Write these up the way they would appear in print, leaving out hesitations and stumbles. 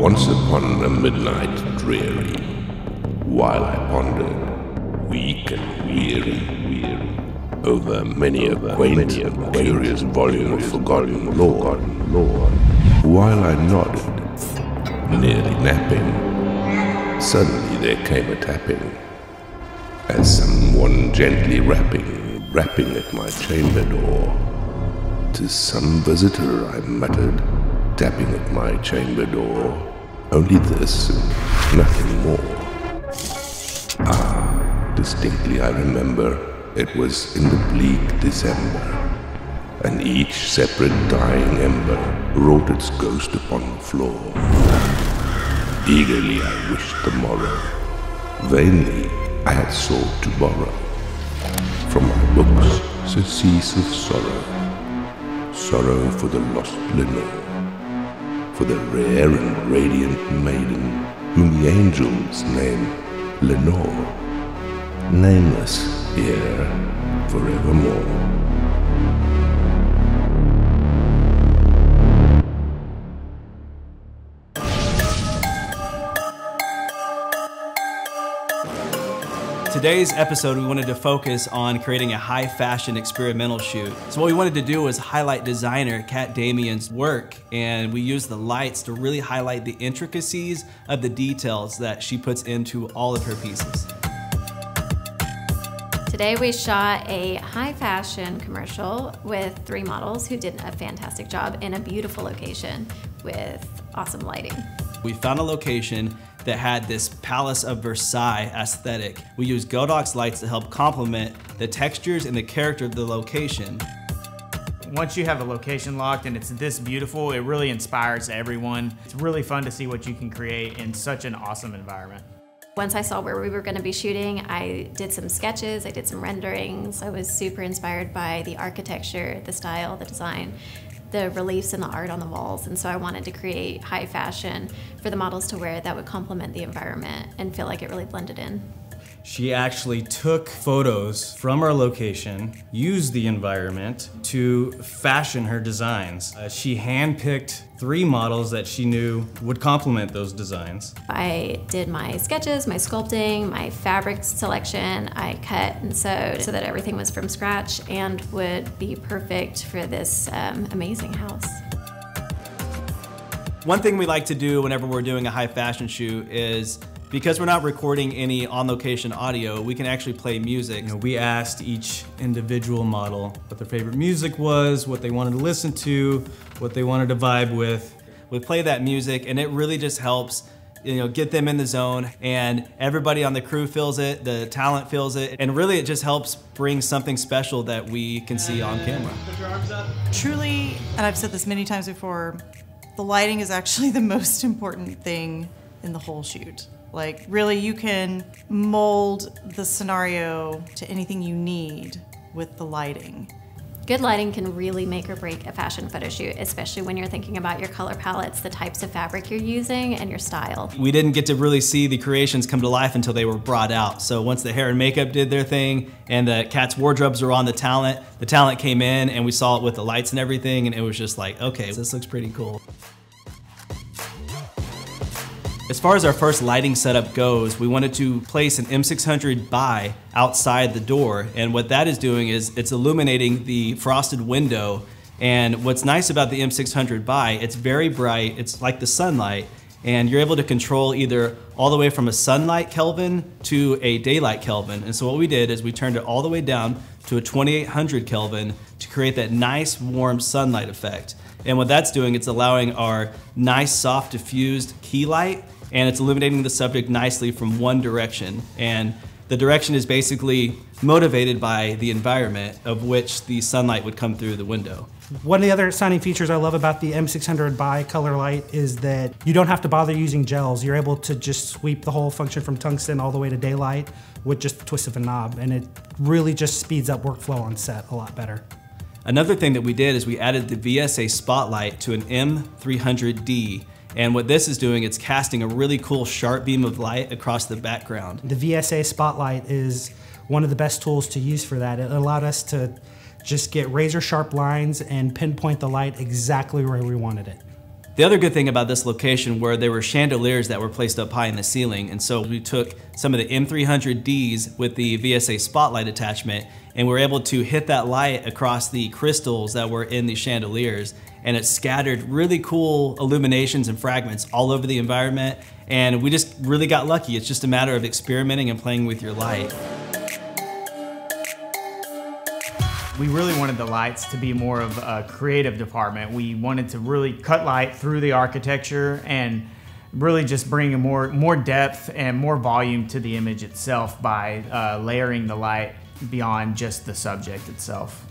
Once upon a midnight dreary, while I pondered, weak and weary, over many a quaint and curious volume of forgotten lore, while I nodded, nearly napping, suddenly there came a tapping, as someone gently rapping at my chamber door. "'Tis some visitor," I muttered, tapping at my chamber door. "Only this, and nothing more." Distinctly I remember, it was in the bleak December, and each separate dying ember wrought its ghost upon the floor. Eagerly I wished the morrow, vainly I had sought to borrow from my books surcease of sorrow, sorrow for the lost Lenore, for the rare and radiant maiden whom the angels name Lenore, nameless here forevermore. Today's episode, we wanted to focus on creating a high fashion experimental shoot. So what we wanted to do was highlight designer Kat Damien's work, and we used the lights to really highlight the intricacies of the details that she puts into all of her pieces. Today we shot a high fashion commercial with 3 models who did a fantastic job in a beautiful location with awesome lighting. We found a location that had this Palace of Versailles aesthetic. We used Godox lights to help complement the textures and the character of the location. Once you have a location locked and it's this beautiful, it really inspires everyone. It's really fun to see what you can create in such an awesome environment. Once I saw where we were going to be shooting, I did some sketches, I did some renderings. I was super inspired by the architecture, the style, the design, the reliefs and the art on the walls, and so I wanted to create high fashion for the models to wear that would complement the environment and feel like it really blended in. She actually took photos from our location, used the environment to fashion her designs. She handpicked 3 models that she knew would complement those designs. I did my sketches, my sculpting, my fabric selection. I cut and sewed so that everything was from scratch and would be perfect for this amazing house. One thing we like to do whenever we're doing a high fashion shoot is, because we're not recording any on-location audio, we can actually play music. We asked each individual model what their favorite music was, what they wanted to listen to, what they wanted to vibe with. We play that music and it really just helps get them in the zone, and everybody on the crew feels it, the talent feels it, and really it just helps bring something special that we can see on camera. Put your arms up. Truly, and I've said this many times before, the lighting is actually the most important thing in the whole shoot. Like, really, you can mold the scenario to anything you need with the lighting. Good lighting can really make or break a fashion photo shoot, especially when you're thinking about your color palettes, the types of fabric you're using, and your style. We didn't get to really see the creations come to life until they were brought out. So once the hair and makeup did their thing and the Kat's wardrobes were on the talent came in and we saw it with the lights and everything, and it was just like, okay, this looks pretty cool. As far as our first lighting setup goes, we wanted to place an M600 bi outside the door, and what that is doing is it's illuminating the frosted window. And what's nice about the M600 bi, it's very bright, it's like the sunlight, and you're able to control either all the way from a sunlight Kelvin to a daylight Kelvin. And so what we did is we turned it all the way down to a 2800 Kelvin to create that nice warm sunlight effect. And what that's doing, it's allowing our nice soft diffused key light, and it's illuminating the subject nicely from one direction. And the direction is basically motivated by the environment of which the sunlight would come through the window. One of the other signing features I love about the M600 bi color light is that you don't have to bother using gels. You're able to just sweep the whole function from tungsten all the way to daylight with just the twist of a knob, and it really just speeds up workflow on set a lot better. Another thing that we did is we added the VSA spotlight to an M300D. And what this is doing, it's casting a really cool sharp beam of light across the background. The VSA spotlight is one of the best tools to use for that. It allowed us to just get razor sharp lines and pinpoint the light exactly where we wanted it. The other good thing about this location were there were chandeliers that were placed up high in the ceiling, and so we took some of the M300Ds with the VSA spotlight attachment, and we were able to hit that light across the crystals that were in the chandeliers, and it scattered really cool illuminations and fragments all over the environment, and we just really got lucky. It's just a matter of experimenting and playing with your light. We really wanted the lights to be more of a creative department. We wanted to really cut light through the architecture and really just bring a more depth and more volume to the image itself by layering the light beyond just the subject itself.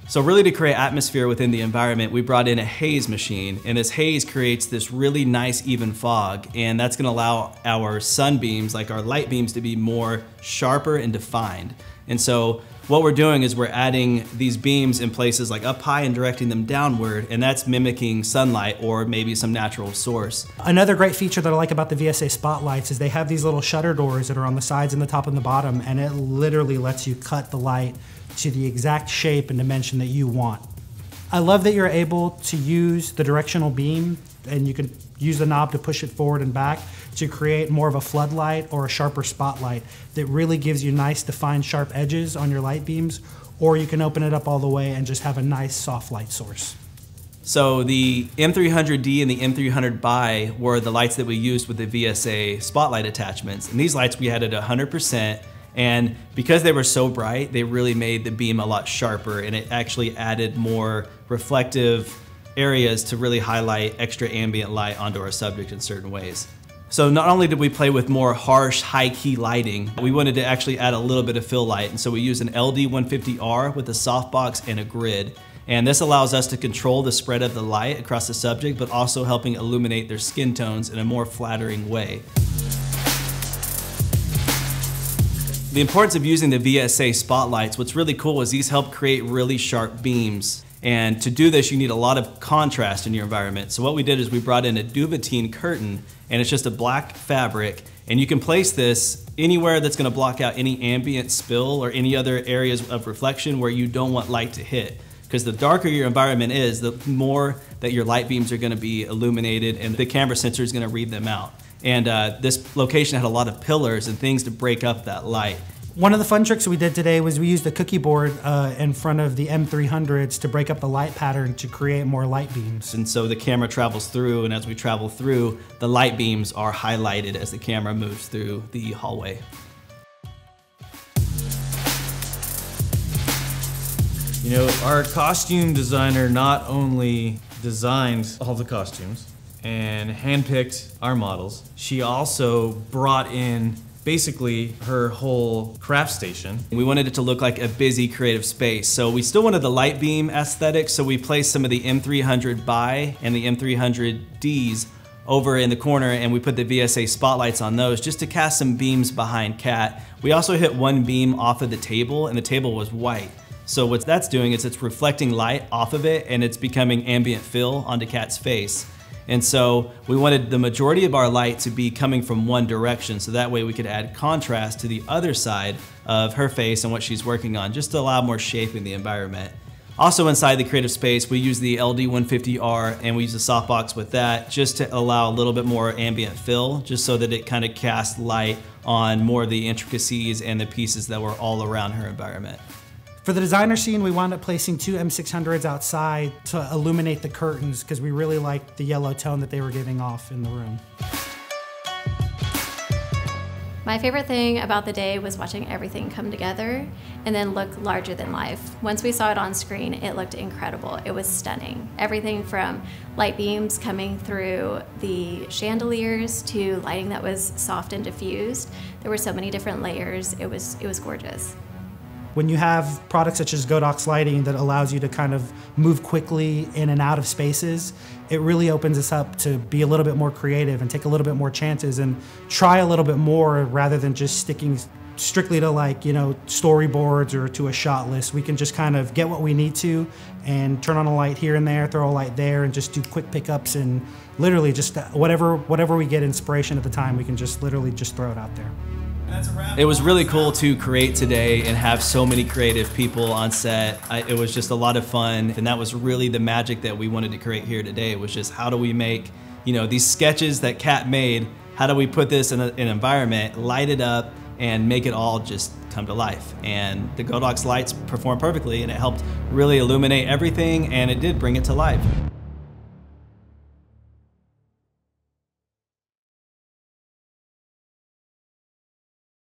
So really, to create atmosphere within the environment, we brought in a haze machine, and this haze creates this really nice even fog, and that's gonna allow our sunbeams, like our light beams, to be more sharper and defined. And so what we're doing is we're adding these beams in places like up high and directing them downward, and that's mimicking sunlight or maybe some natural source. Another great feature that I like about the VSA spotlights is they have these little shutter doors that are on the sides and the top and the bottom, and it literally lets you cut the light to the exact shape and dimension that you want. I love that you're able to use the directional beam, and you can use the knob to push it forward and back to create more of a floodlight or a sharper spotlight that really gives you nice defined sharp edges on your light beams, or you can open it up all the way and just have a nice soft light source. So the M300D and the M300 Bi were the lights that we used with the VSA spotlight attachments, and these lights we had at 100%, and because they were so bright, they really made the beam a lot sharper, and it actually added more reflective areas to really highlight extra ambient light onto our subject in certain ways. So not only did we play with more harsh, high-key lighting, we wanted to actually add a little bit of fill light, and so we used an LD150R with a softbox and a grid. And this allows us to control the spread of the light across the subject, but also helping illuminate their skin tones in a more flattering way. The importance of using the VSA spotlights, what's really cool is these help create really sharp beams. And to do this, you need a lot of contrast in your environment. So what we did is we brought in a duvetine curtain, and it's just a black fabric, and you can place this anywhere that's gonna block out any ambient spill or any other areas of reflection where you don't want light to hit. Because the darker your environment is, the more that your light beams are gonna be illuminated, and the camera sensor is gonna read them out. And this location had a lot of pillars and things to break up that light. One of the fun tricks we did today was we used a cookie board in front of the M300s to break up the light pattern to create more light beams. And so the camera travels through, and as we travel through, the light beams are highlighted as the camera moves through the hallway. You know, our costume designer not only designed all the costumes and handpicked our models, she also brought in basically her whole craft station. We wanted it to look like a busy creative space, so we still wanted the light beam aesthetic, so we placed some of the M300 Bi and the M300Ds over in the corner, and we put the VSA spotlights on those just to cast some beams behind Kat. We also hit one beam off of the table, and the table was white. So what that's doing is it's reflecting light off of it, and it's becoming ambient fill onto Kat's face. And so we wanted the majority of our light to be coming from one direction, so that way we could add contrast to the other side of her face and what she's working on, just to allow more shape in the environment. Also inside the creative space, we use the LD150R, and we use the softbox with that just to allow a little bit more ambient fill, just so that it kind of casts light on more of the intricacies and the pieces that were all around her environment. For the designer scene, we wound up placing two M600s outside to illuminate the curtains because we really liked the yellow tone that they were giving off in the room. My favorite thing about the day was watching everything come together and then look larger than life. Once we saw it on screen, it looked incredible. It was stunning. Everything from light beams coming through the chandeliers to lighting that was soft and diffused. There were so many different layers. It was gorgeous. When you have products such as Godox lighting that allows you to kind of move quickly in and out of spaces, it really opens us up to be a little bit more creative and take a little bit more chances and try a little bit more rather than just sticking strictly to, like, you know, storyboards or to a shot list. We can just kind of get what we need to and turn on a light here and there, throw a light there, and just do quick pickups, and literally just whatever we get inspiration at the time, we can just literally just throw it out there. It was really cool to create today and have so many creative people on set. It was just a lot of fun, and that was really the magic that we wanted to create here today. It was just, how do we make, you know, these sketches that Kat made, how do we put this in an environment, light it up, and make it all just come to life. And the Godox lights performed perfectly, and it helped really illuminate everything, and it did bring it to life.